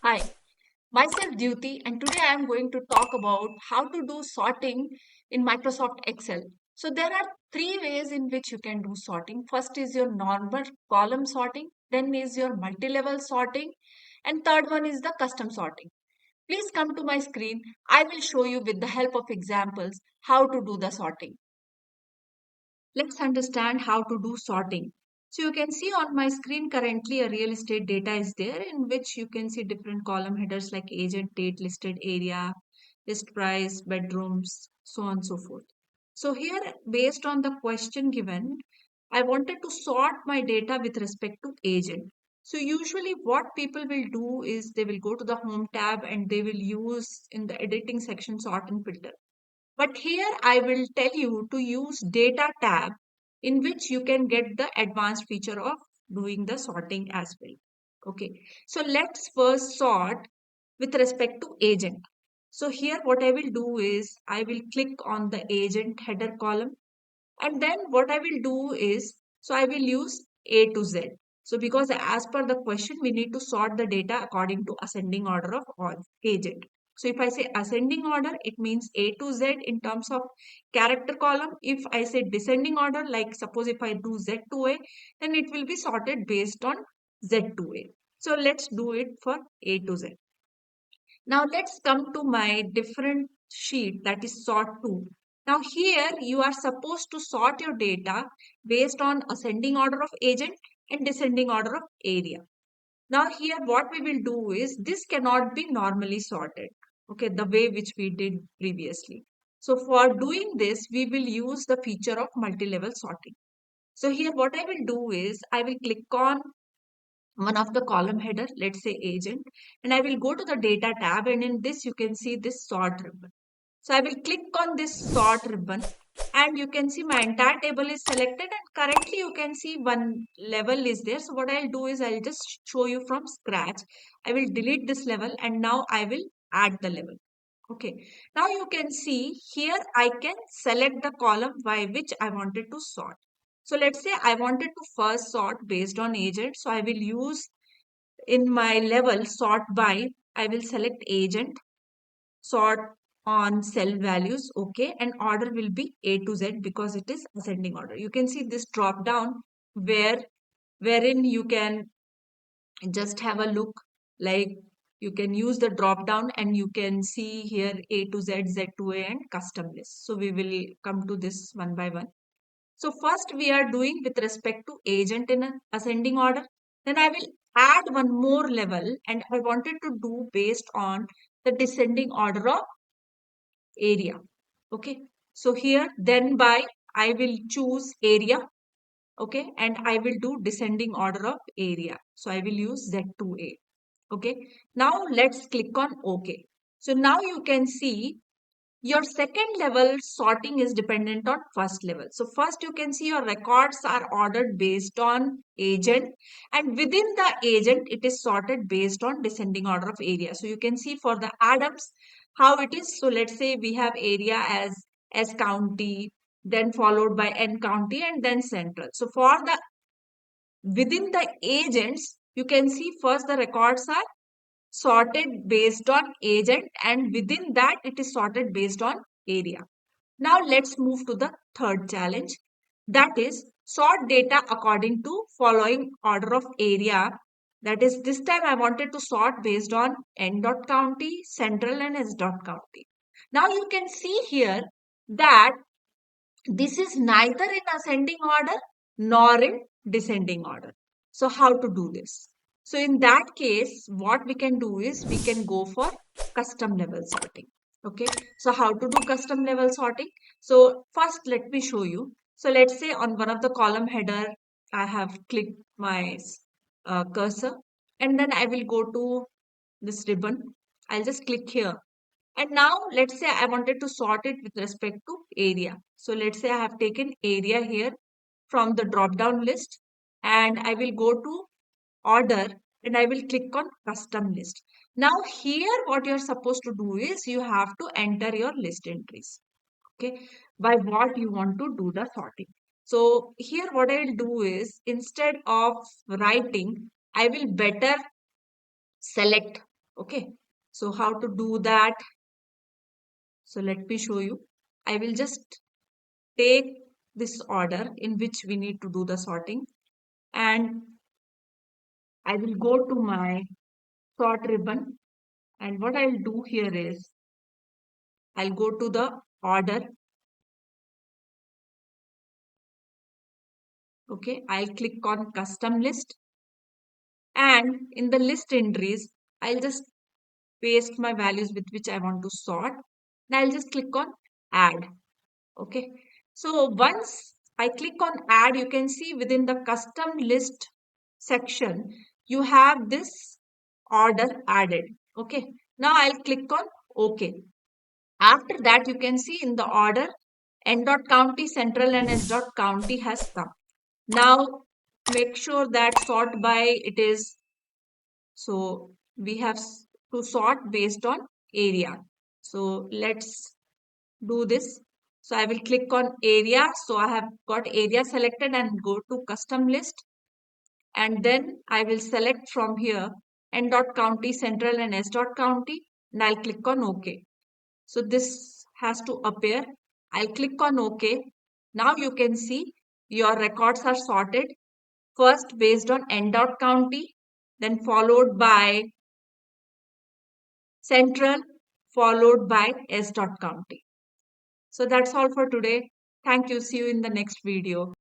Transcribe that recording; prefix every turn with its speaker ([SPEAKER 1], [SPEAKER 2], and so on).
[SPEAKER 1] Hi, myself Dyuti, and today I am going to talk about how to do sorting in Microsoft Excel. So there are three ways in which you can do sorting. First is your normal column sorting, then is your multi-level sorting, and third one is the custom sorting. Please come to my screen. I will show you with the help of examples how to do the sorting. Let's understand how to do sorting. So you can see on my screen currently a real estate data is there in which you can see different column headers like agent, date, listed area, list price, bedrooms, so on and so forth. So here based on the question given, I wanted to sort my data with respect to agent. So usually what people will do is they will go to the home tab and they will use in the editing section sort and filter. But here I will tell you to use data tab in which you can get the advanced feature of doing the sorting as well. Okay, so let's first sort with respect to agent. So here what I will do is I will click on the agent header column, and then what I will do is, so I will use A to Z. So because as per the question, we need to sort the data according to ascending order of all agent. So if I say ascending order, it means A to Z in terms of character column. If I say descending order, like suppose if I do Z to A, then it will be sorted based on Z to A. So let's do it for A to Z. Now let's come to my different sheet, that is sort to. Now here you are supposed to sort your data based on ascending order of agent and descending order of area. Now here what we will do is this cannot be normally sorted. Okay, the way which we did previously. So for doing this, we will use the feature of multi-level sorting. So here what I will do is I will click on one of the column header, let's say agent, and I will go to the data tab, and in this you can see this sort ribbon. So I will click on this sort ribbon, and you can see my entire table is selected, and currently you can see one level is there. So what I'll do is I'll just show you from scratch. I will delete this level and now I will add the level. Okay. Now you can see here I can select the column by which I wanted to sort. So let's say I wanted to first sort based on agent. So I will use in my level sort by, I will select agent, sort on cell values. Okay. And order will be A to Z because it is ascending order. You can see this drop down wherein you can just have a look, like you can use the drop down and you can see here A to Z, Z to A and custom list. So we will come to this one by one. So first we are doing with respect to agent in an ascending order. Then I will add one more level and I wanted to do based on the descending order of area. Okay. So here then by I will choose area. Okay. And I will do descending order of area. So I will use Z to A. Okay. Now let's click on OK. So now you can see your second level sorting is dependent on first level. So first you can see your records are ordered based on agent, and within the agent it is sorted based on descending order of area. So you can see for the Adams how it is. So let's say we have area as S county, then followed by N county and then central. So for the within the agents, you can see first the records are sorted based on agent, and within that it is sorted based on area. Now let's move to the third challenge, that is sort data according to following order of area. That is, this time I wanted to sort based on N dot county, central and S dot county. Now you can see here that this is neither in ascending order nor in descending order. So how to do this? So in that case, what we can do is we can go for custom level sorting. Okay. So how to do custom level sorting? So first let me show you. So let's say on one of the column header, I have clicked my cursor, and then I will go to this ribbon. I'll just click here, and now let's say I wanted to sort it with respect to area. So let's say I have taken area here from the drop down list, and I will go to order and I will click on custom list. Now here what you're supposed to do is you have to enter your list entries. Okay. By what you want to do the sorting. So here what I will do is instead of writing, I will better select. Okay. So how to do that? So let me show you. I will just take this order in which we need to do the sorting, and I will go to my sort ribbon, and what I'll do here is I'll go to the order. Okay, I'll click on custom list, and in the list entries I'll just paste my values with which I want to sort, and I'll just click on add. Okay, so once I click on add, you can see within the custom list section you have this order added. Okay, now I'll click on OK. After that, you can see in the order n dot county, central, and s dot county has come. Now make sure that sort by it is, so we have to sort based on area. So let's do this. So I will click on area. So I have got area selected and go to custom list. And then I will select from here n dot county, central, and s dot county, and I'll click on OK. So this has to appear. I'll click on OK. Now you can see your records are sorted first based on n dot county, then followed by central, followed by s dot county. So that's all for today. Thank you. See you in the next video.